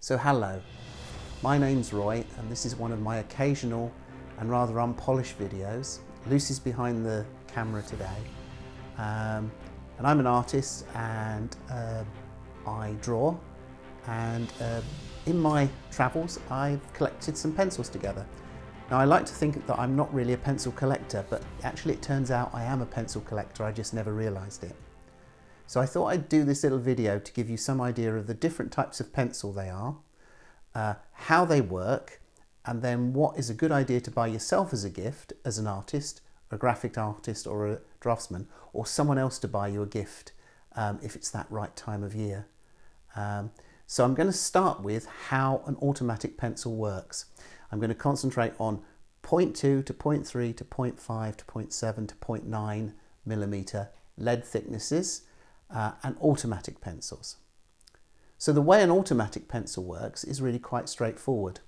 So hello, my name's Roy and this is one of my occasional and rather unpolished videos. Lucy's behind the camera today and I'm an artist and I draw, and in my travels I've collected some pencils together. Now I like to think that I'm not really a pencil collector, but actually it turns out I am a pencil collector, I just never realised it. So I thought I'd do this little video to give you some idea of the different types of pencil they are, how they work, and then what is a good idea to buy yourself as a gift as an artist, a graphic artist or a draftsman, or someone else to buy you a gift if it's that right time of year. So I'm going to start with how an automatic pencil works. I'm going to concentrate on 0.2 to 0.3 to 0.5 to 0.7 to 0.9 millimeter lead thicknesses and automatic pencils. So the way an automatic pencil works is really quite straightforward.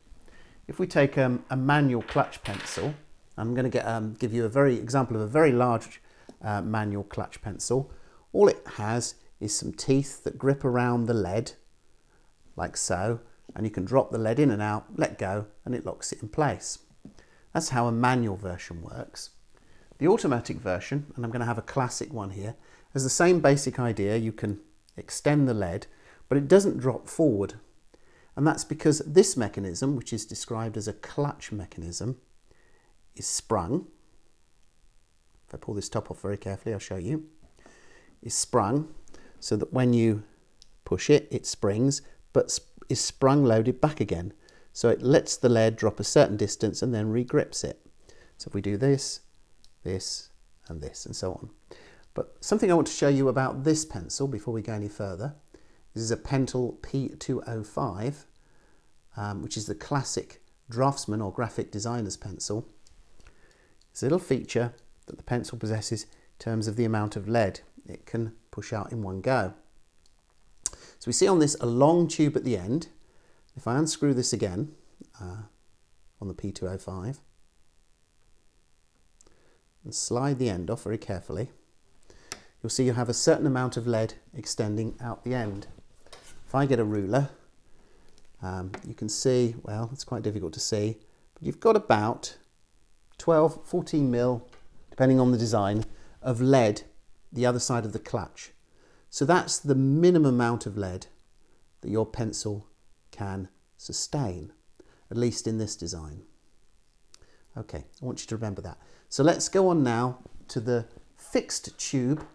If we take a manual clutch pencil, I'm going to give you a example of a very large manual clutch pencil. All it has is some teeth that grip around the lead, like so, and you can drop the lead in and out, let go, and it locks it in place. That's how a manual version works. The automatic version, and I'm going to have a classic one here, has the same basic idea. You can extend the lead, but it doesn't drop forward. And that's because this mechanism, which is described as a clutch mechanism, is sprung. If I pull this top off very carefully, I'll show you. Is sprung so that when you push it, it springs, but is sprung loaded back again. So it lets the lead drop a certain distance and then re-grips it. So if we do this, this, and this, and so on. But something I want to show you about this pencil before we go any further. This is a Pentel P205, which is the classic draftsman or graphic designer's pencil. It's a little feature that the pencil possesses in terms of the amount of lead it can push out in one go. So we see on this a long tube at the end. If I unscrew this again on the P205 and slide the end off very carefully, you'll see you have a certain amount of lead extending out the end. If I get a ruler, you can see, well, it's quite difficult to see, but you've got about 12, 14 mil, depending on the design, of lead the other side of the clutch. So that's the minimum amount of lead that your pencil can sustain, at least in this design. Okay, I want you to remember that. So let's go on now to the fixed tube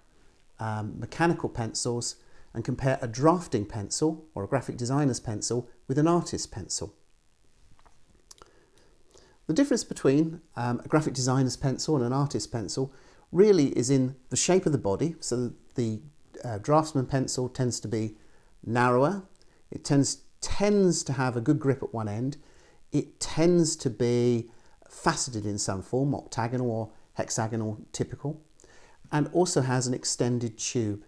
mechanical pencils and compare a drafting pencil or a graphic designer's pencil with an artist's pencil. The difference between a graphic designer's pencil and an artist's pencil really is in the shape of the body. So the draftsman pencil tends to be narrower. It tends to have a good grip at one end. It tends to be faceted in some form, octagonal or hexagonal typical, and also has an extended tube.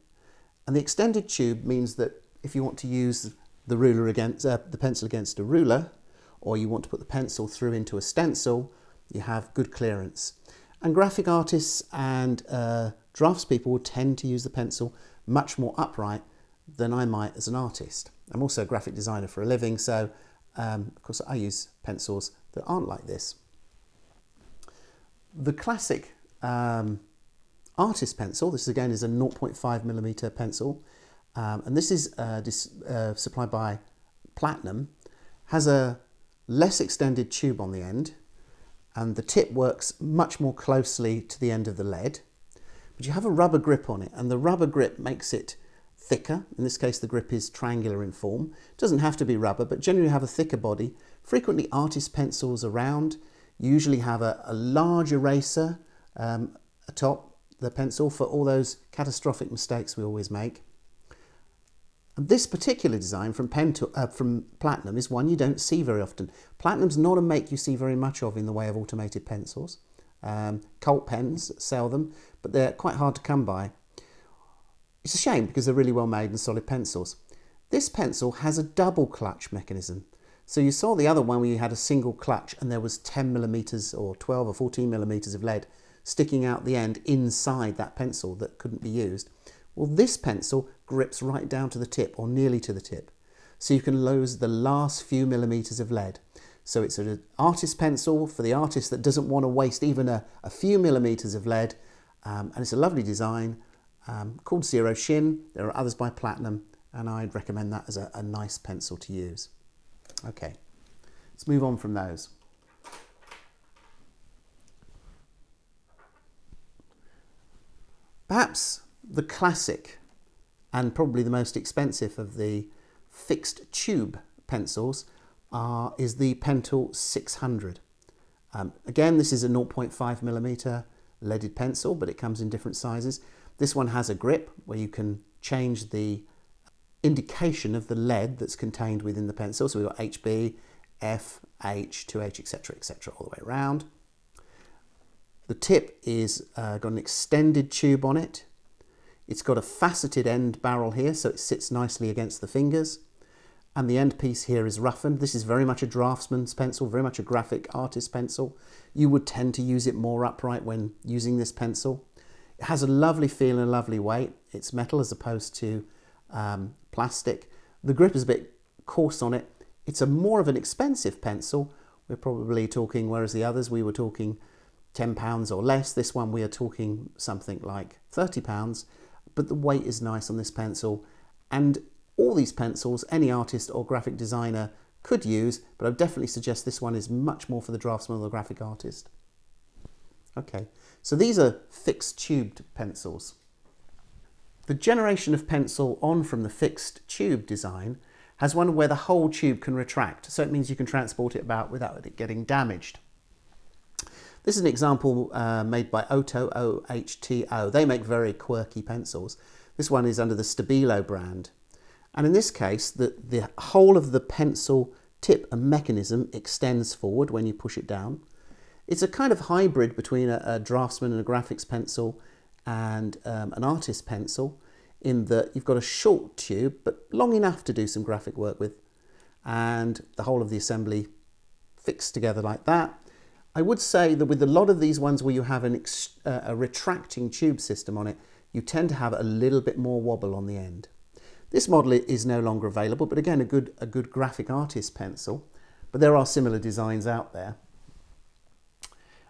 And the extended tube means that if you want to use the ruler against the pencil against a ruler, or you want to put the pencil through into a stencil, you have good clearance. And graphic artists and draftspeople will tend to use the pencil much more upright than I might as an artist. I'm also a graphic designer for a living, so of course I use pencils that aren't like this. The classic artist pencil, this again is a 0.5 millimeter pencil, and this is supplied by Platinum, has a less extended tube on the end, and the tip works much more closely to the end of the lead, but you have a rubber grip on it, and the rubber grip makes it thicker. In this case the grip is triangular in form. It doesn't have to be rubber, but generally have a thicker body. Frequently artist pencils around usually have a large eraser atop the pencil for all those catastrophic mistakes we always make. And this particular design from Platinum is one you don't see very often. Platinum's not a make you see very much of in the way of automated pencils. Cult pens sell them, but they're quite hard to come by. It's a shame because they're really well made and solid pencils. This pencil has a double clutch mechanism. So you saw the other one where you had a single clutch and there was 10 millimeters or 12 or 14 millimeters of lead sticking out the end inside that pencil that couldn't be used. Well, this pencil grips right down to the tip or nearly to the tip. so you can lose the last few millimeters of lead. So it's an artist pencil for the artist that doesn't want to waste even a few millimeters of lead, and it's a lovely design called Zero Shin. There are others by Platinum, and I'd recommend that as a nice pencil to use. Okay, let's move on from those. Perhaps the classic and probably the most expensive of the fixed tube pencils is the Pentel 600. Again, this is a 0.5mm leaded pencil, but it comes in different sizes. This one has a grip where you can change the indication of the lead that's contained within the pencil. So we've got HB, F, H, 2H, etc., all the way around. The tip is got an extended tube on it. It's got a faceted end barrel here, so it sits nicely against the fingers. And the end piece here is roughened. This is very much a draftsman's pencil, very much a graphic artist pencil. You would tend to use it more upright when using this pencil. It has a lovely feel and a lovely weight. It's metal as opposed to plastic. The grip is a bit coarse on it. It's a more of an expensive pencil. We're probably talking, whereas the others we were talking £10 or less. This one we are talking something like £30, but the weight is nice on this pencil. And all these pencils, any artist or graphic designer could use, but I would definitely suggest this one is much more for the draftsman or the graphic artist. Okay, so these are fixed tubed pencils. The generation of pencil on from the fixed tube design has one where the whole tube can retract, so it means you can transport it about without it getting damaged. This is an example made by Ohto, O-H-T-O. They make very quirky pencils. This one is under the Stabilo brand. And in this case, the whole of the pencil tip and mechanism extends forward when you push it down. It's a kind of hybrid between a draftsman and a graphics pencil and an artist pencil, in that you've got a short tube, but long enough to do some graphic work with, and the whole of the assembly fixed together like that. I would say that with a lot of these ones where you have a retracting tube system on it, you tend to have a little bit more wobble on the end. This model is no longer available, but again, a good graphic artist pencil. But there are similar designs out there.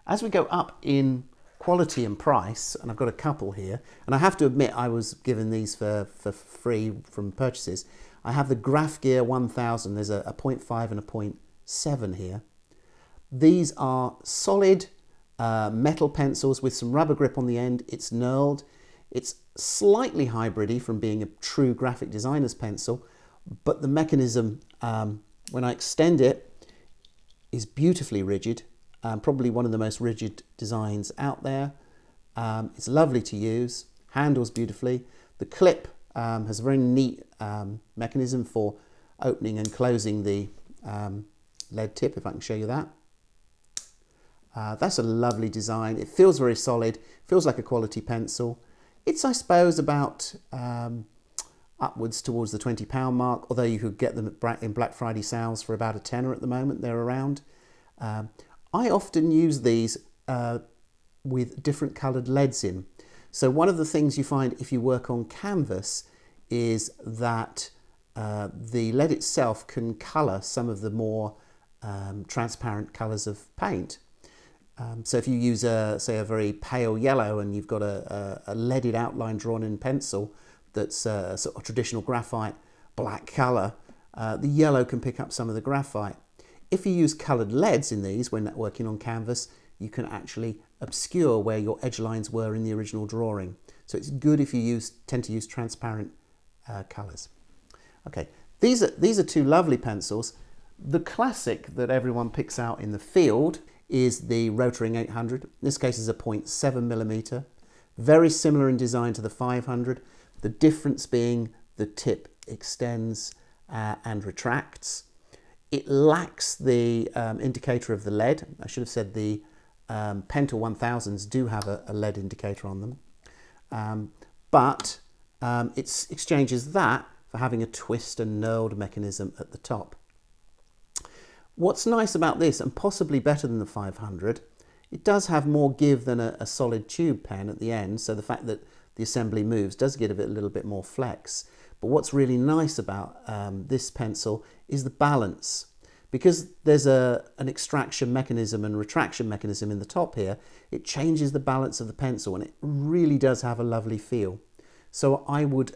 As we go up in quality and price, and I've got a couple here, and I have to admit I was given these for free from purchases. I have the Graph Gear 1000. There's a 0.5 and a 0.7 here. These are solid metal pencils with some rubber grip on the end. It's knurled. It's slightly hybridy from being a true graphic designer's pencil, but the mechanism, when I extend it, is beautifully rigid. Probably one of the most rigid designs out there. It's lovely to use, handles beautifully. The clip has a very neat mechanism for opening and closing the lead tip, if I can show you that. That's a lovely design. It feels very solid, feels like a quality pencil. It's, I suppose, about upwards towards the £20 mark, although you could get them in Black Friday sales for about a tenner at the moment. They're around. I often use these with different coloured leads in. So one of the things you find if you work on canvas is that the lead itself can colour some of the more transparent colours of paint. So if you use, say, a very pale yellow and you've got a leaded outline drawn in pencil that's a sort of traditional graphite black colour, the yellow can pick up some of the graphite. If you use coloured leads in these when working on canvas, you can actually obscure where your edge lines were in the original drawing. So it's good if you tend to use transparent colours. Okay, these are two lovely pencils. The classic that everyone picks out in the field is the Rotring 800. In this case is a 0.7mm. Very similar in design to the 500. The difference being the tip extends and retracts. It lacks the indicator of the lead. I should have said the Pentel 1000s do have a lead indicator on them. But it exchanges that for having a twist and knurled mechanism at the top. What's nice about this, and possibly better than the 500, it does have more give than a solid tube pen at the end, so the fact that the assembly moves does give it a little bit more flex. But what's really nice about this pencil is the balance. Because there's an extraction mechanism and retraction mechanism in the top here, it changes the balance of the pencil and it really does have a lovely feel. So I would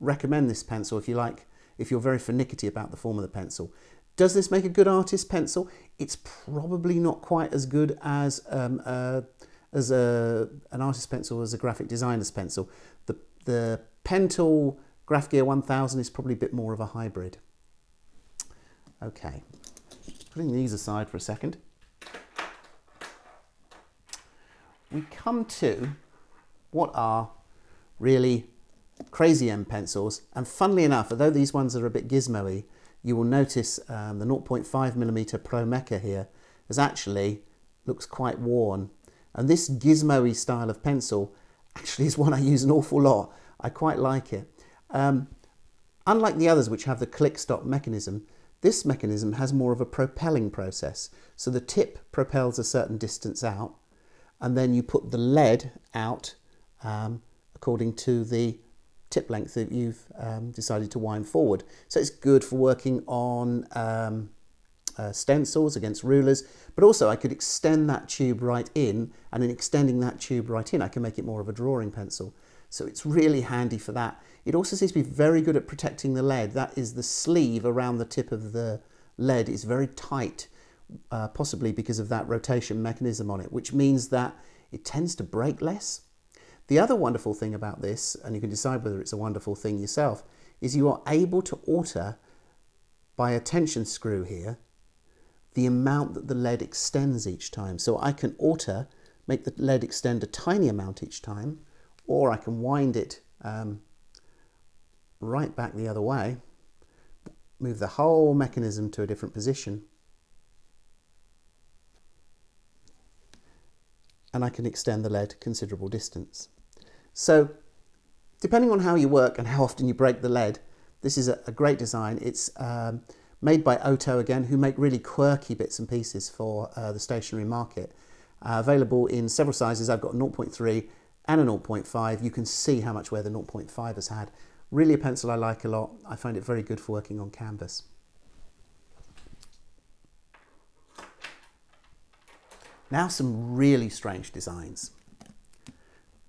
recommend this pencil if you're very finicky about the form of the pencil. Does this make a good artist pencil? It's probably not quite as good as an artist pencil as a graphic designer's pencil. The Pentel Graph Gear 1000 is probably a bit more of a hybrid. Okay, putting these aside for a second, we come to what are really crazy end pencils, and funnily enough, although these ones are a bit gizmo-y, you will notice the 0.5mm Pro Mecha here looks quite worn, and this gizmo-y style of pencil actually is one I use an awful lot. I quite like it. Unlike the others which have the click-stop mechanism, this mechanism has more of a propelling process. So the tip propels a certain distance out, and then you put the lead out according to the tip length that you've decided to wind forward. So it's good for working on stencils against rulers, but also I could extend that tube right in, and in extending that tube right in, I can make it more of a drawing pencil. So it's really handy for that. It also seems to be very good at protecting the lead. That is, the sleeve around the tip of the lead is very tight, possibly because of that rotation mechanism on it, which means that it tends to break less. The other wonderful thing about this, and you can decide whether it's a wonderful thing yourself, is you are able to alter by a tension screw here the amount that the lead extends each time. So I can make the lead extend a tiny amount each time, or I can wind it right back the other way, move the whole mechanism to a different position, and I can extend the lead considerable distance. So depending on how you work and how often you break the lead, this is a great design. It's made by Ohto again, who make really quirky bits and pieces for the stationery market. Available in several sizes. I've got a 0.3 and a 0.5. You can see how much wear the 0.5 has had. Really a pencil I like a lot. I find it very good for working on canvas. Now some really strange designs.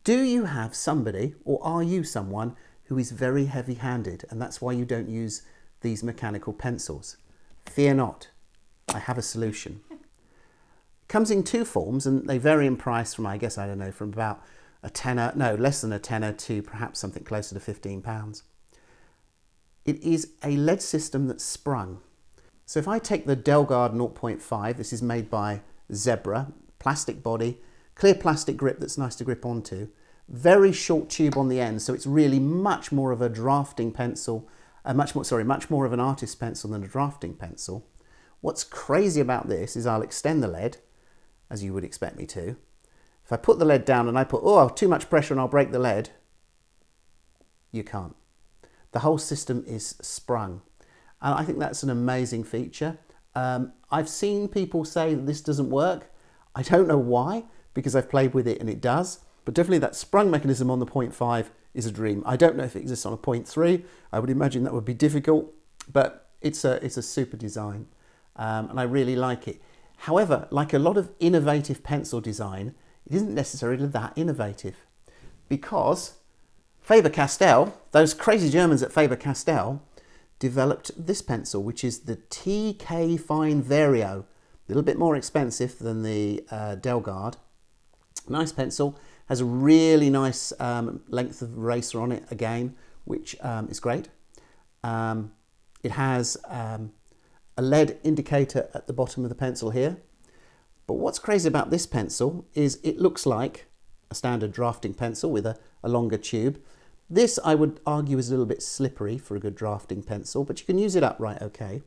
Do you have somebody, or are you someone, who is very heavy-handed and that's why you don't use these mechanical pencils? Fear not, I have a solution. It comes in two forms and they vary in price from, I guess, I don't know, from about a tenner, no, less than a tenner to perhaps something closer to £15. It is a lead system that's sprung. So if I take the Dell Guard 0.5, this is made by Zebra, plastic body, clear plastic grip that's nice to grip onto, very short tube on the end, so it's really much more of a drafting pencil, much more of an artist pencil than a drafting pencil. What's crazy about this is I'll extend the lead, as you would expect me to. If I put the lead down and I put, too much pressure and I'll break the lead, you can't. The whole system is sprung. And I think that's an amazing feature. I've seen people say that this doesn't work. I don't know why, because I've played with it and it does. But definitely that sprung mechanism on the 0.5 is a dream. I don't know if it exists on a 0.3. I would imagine that would be difficult, but it's a super design. And I really like it. However, like a lot of innovative pencil design, it isn't necessarily that innovative, because Faber-Castell, those crazy Germans at Faber-Castell, developed this pencil, which is the TK Fine Vario. A little bit more expensive than the Dell Guard. Nice pencil, has a really nice length of eraser on it again, which is great. It has a lead indicator at the bottom of the pencil here. But what's crazy about this pencil is it looks like a standard drafting pencil with a longer tube. This, I would argue, is a little bit slippery for a good drafting pencil, but you can use it upright okay.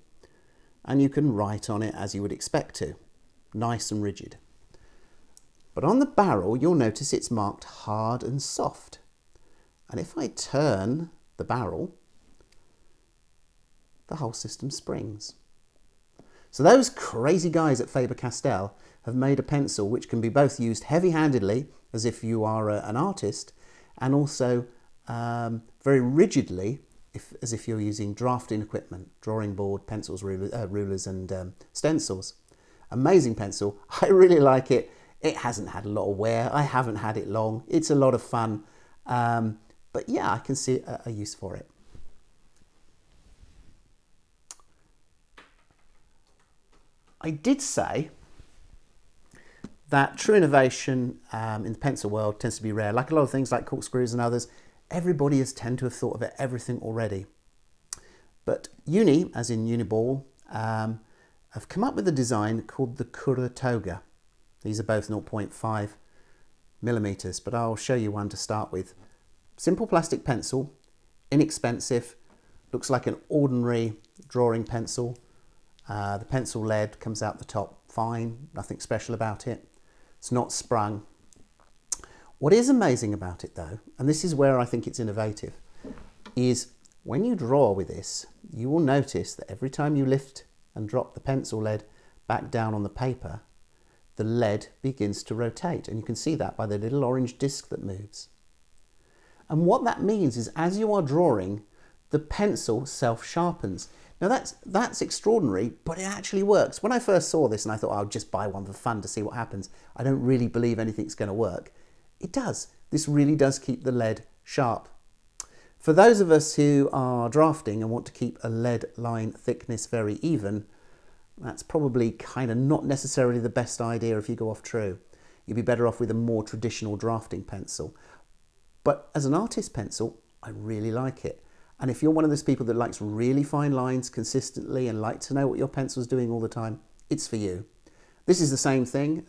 And you can write on it as you would expect to. Nice and rigid. But on the barrel, you'll notice it's marked hard and soft. And if I turn the barrel, the whole system springs. So those crazy guys at Faber-Castell have made a pencil which can be both used heavy-handedly, as if you are an artist, and also very rigidly, as if you're using drafting equipment, drawing board, pencils, rulers and stencils. Amazing pencil. I really like it. It hasn't had a lot of wear. I haven't had it long. It's a lot of fun. But yeah, I can see a use for it. I did say that true innovation in the pencil world tends to be rare. Like a lot of things like corkscrews and others, everybody has tended to have thought of everything already. But Uni, as in uniball, have come up with a design called the Kuru Toga. These are both 0.5 millimeters, but I'll show you one to start with. Simple plastic pencil, inexpensive, looks like an ordinary drawing pencil. The pencil lead comes out the top fine, nothing special about it. It's not sprung. What is amazing about it though, and this is where I think it's innovative, is when you draw with this, you will notice that every time you lift and drop the pencil lead back down on the paper, the lead begins to rotate, and you can see that by the little orange disc that moves. And what that means is as you are drawing, the pencil self-sharpens. Now that's extraordinary, but it actually works. When I first saw this and I thought, I'll just buy one for fun to see what happens, I don't really believe anything's going to work. It does. This really does keep the lead sharp. For those of us who are drafting and want to keep a lead line thickness very even, that's probably kind of not necessarily the best idea if you go off true. You'd be better off with a more traditional drafting pencil. But as an artist pencil, I really like it. And if you're one of those people that likes really fine lines consistently and like to know what your pencil's doing all the time, it's for you. This is the same thing.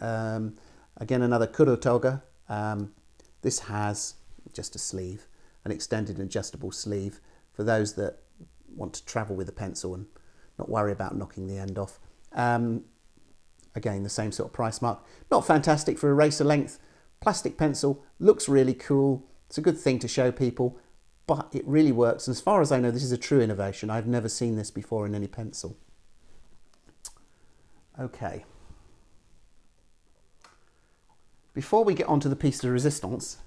Again, another Kuru Toga. This has just a sleeve, an extended adjustable sleeve for those that want to travel with a pencil and not worry about knocking the end off. Again, the same sort of price mark. Not fantastic for eraser length. Plastic pencil, looks really cool. It's a good thing to show people, but it really works. And as far as I know, this is a true innovation. I've never seen this before in any pencil. Okay. Before we get on to the piece de resistance,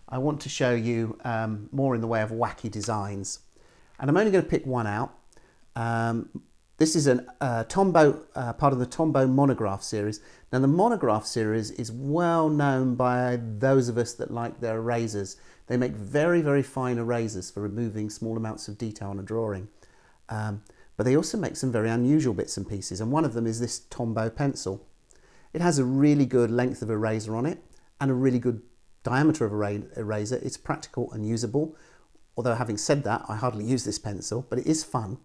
I want to show you more in the way of wacky designs. And I'm only going to pick one out. This is a Tombow, part of the Tombow monograph series. Now the monograph series is well known by those of us that like their erasers. They make very, very fine erasers for removing small amounts of detail on a drawing. But they also make some very unusual bits and pieces, and one of them is this Tombow pencil. It has a really good length of eraser on it and a really good diameter of eraser. It's practical and usable, although having said that, I hardly use this pencil, but it is fun.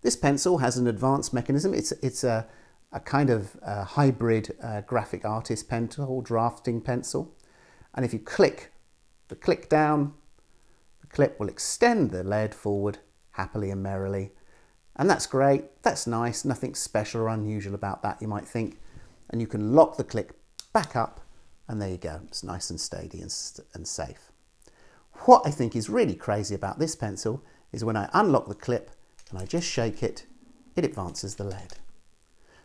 This pencil has an advanced mechanism. It's a kind of hybrid graphic artist pencil, drafting pencil. And if you click the click down, the clip will extend the lead forward happily and merrily. And that's great, that's nice, nothing special or unusual about that, you might think. And you can lock the click back up, and there you go. It's nice and steady and safe. What I think is really crazy about this pencil is when I unlock the clip and I just shake it, it advances the lead.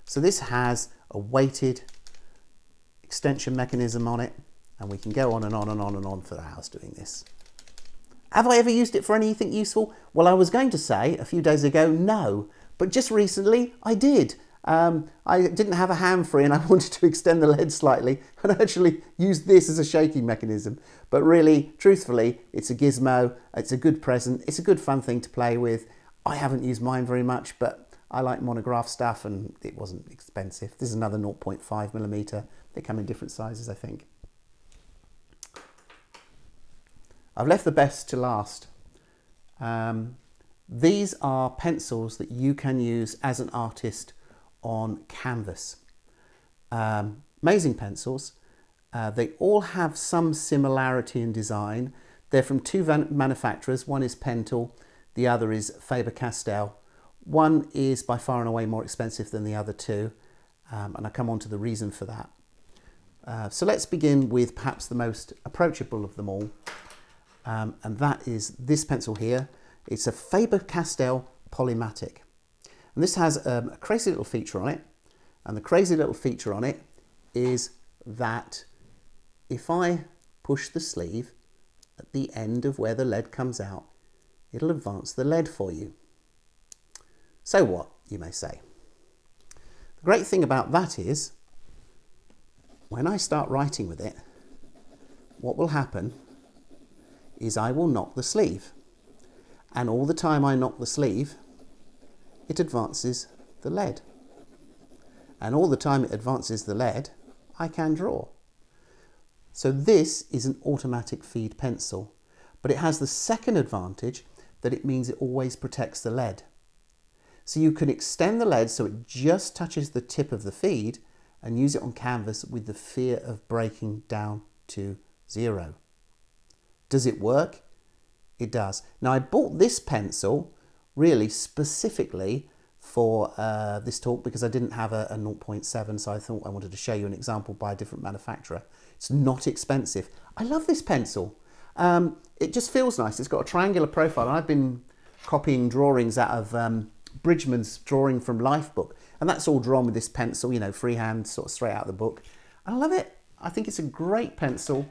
So this has a weighted extension mechanism on it, and we can go on and on and on and on for hours doing this. Have I ever used it for anything useful? Well, I was going to say a few days ago, no, but just recently I did. I didn't have a hand free and I wanted to extend the lead slightly and I actually used this as a shaking mechanism. But really, truthfully, it's a gizmo, it's a good present, it's a good fun thing to play with. I haven't used mine very much, but I like monograph stuff and it wasn't expensive. This is another 0.5 millimeter. They come in different sizes, I think. I've left the best to last. These are pencils that you can use as an artist on canvas. Amazing pencils. They all have some similarity in design. They're from two manufacturers. One is Pentel, the other is Faber-Castell. One is by far and away more expensive than the other two, and I'll come on to the reason for that. So let's begin with perhaps the most approachable of them all, and that is this pencil here. It's a Faber-Castell Polymatic. And this has a crazy little feature on it. And the crazy little feature on it is that if I push the sleeve at the end of where the lead comes out, it'll advance the lead for you. So what, you may say? The great thing about that is, when I start writing with it, what will happen is I will knock the sleeve. And all the time I knock the sleeve, it advances the lead. And all the time it advances the lead, I can draw. So this is an automatic feed pencil, but it has the second advantage that it means it always protects the lead. So you can extend the lead so it just touches the tip of the feed and use it on canvas with the fear of breaking down to 0. Does it work? It does. Now I bought this pencil really specifically for this talk because I didn't have a 0.7, so I thought I wanted to show you an example by a different manufacturer. It's not expensive. I love this pencil. It just feels nice. It's got a triangular profile. I've been copying drawings out of Bridgman's Drawing from Life book, and that's all drawn with this pencil, you know, freehand, sort of straight out of the book. I love it. I think it's a great pencil,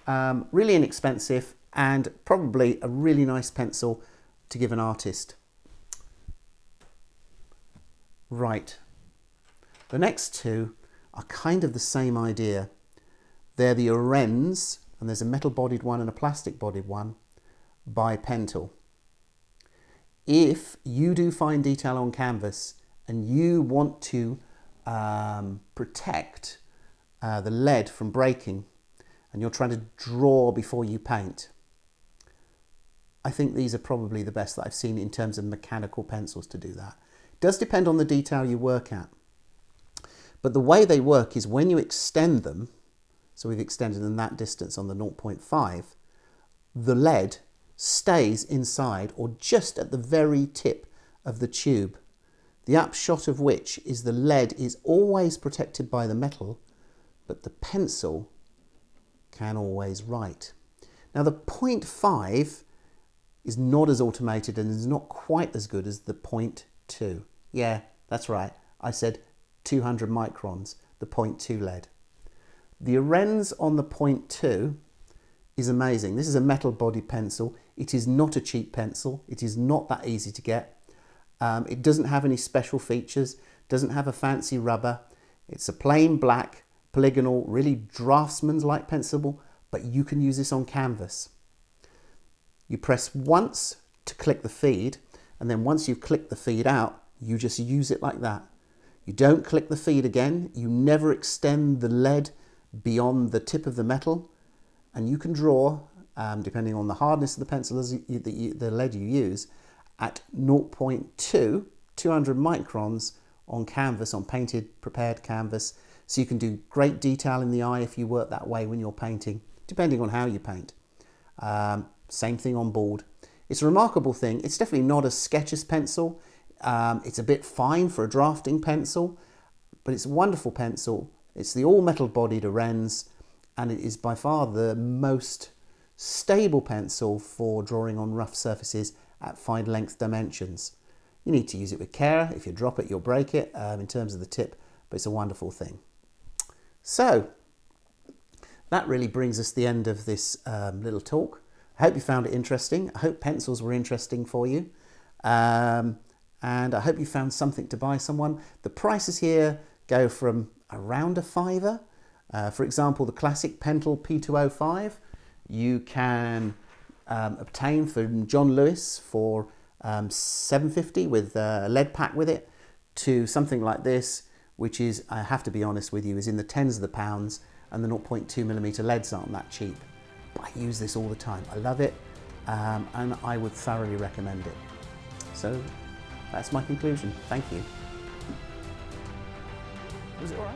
really inexpensive, and probably a really nice pencil to give an artist. Right, the next two are kind of the same idea. They're the Orens, and there's a metal bodied one and a plastic bodied one by Pentel. If you do fine detail on canvas and you want to protect the lead from breaking, and you're trying to draw before you paint, I think these are probably the best that I've seen in terms of mechanical pencils to do that. It does depend on the detail you work at. But the way they work is when you extend them, so we've extended them that distance on the 0.5, the lead stays inside or just at the very tip of the tube. The upshot of which is the lead is always protected by the metal, but the pencil can always write. Now the 0.5 is not as automated and is not quite as good as the 0.2. Yeah, that's right. I said 200 microns, the 0.2 lead. The Orens on the 0.2 is amazing. This is a metal body pencil. It is not a cheap pencil. It is not that easy to get. It doesn't have any special features, doesn't have a fancy rubber. It's a plain black, polygonal, really draftsman's-like pencil, but you can use this on canvas. You press once to click the feed, and then once you've clicked the feed out, you just use it like that. You don't click the feed again. You never extend the lead beyond the tip of the metal, and you can draw, depending on the hardness of the pencil, the lead you use, at 0.2, 200 microns on canvas, on painted, prepared canvas. So you can do great detail in the eye if you work that way when you're painting, depending on how you paint. Same thing on board. It's a remarkable thing. It's definitely not a sketcher's pencil. It's a bit fine for a drafting pencil, but it's a wonderful pencil. It's the all-metal bodied Orens, and it is by far the most stable pencil for drawing on rough surfaces at fine length dimensions. You need to use it with care. If you drop it, you'll break it in terms of the tip, but it's a wonderful thing. So that really brings us to the end of this little talk. I hope you found it interesting. I hope pencils were interesting for you. And I hope you found something to buy someone. The prices here go from around £5. For example, the classic Pentel P205 you can obtain from John Lewis for $7.50 with a lead pack with it, to something like this, which is, I have to be honest with you, is in the tens of the pounds, and the 0.2mm leads aren't that cheap. But I use this all the time. I love it, and I would thoroughly recommend it. So that's my conclusion. Thank you. Was it all right?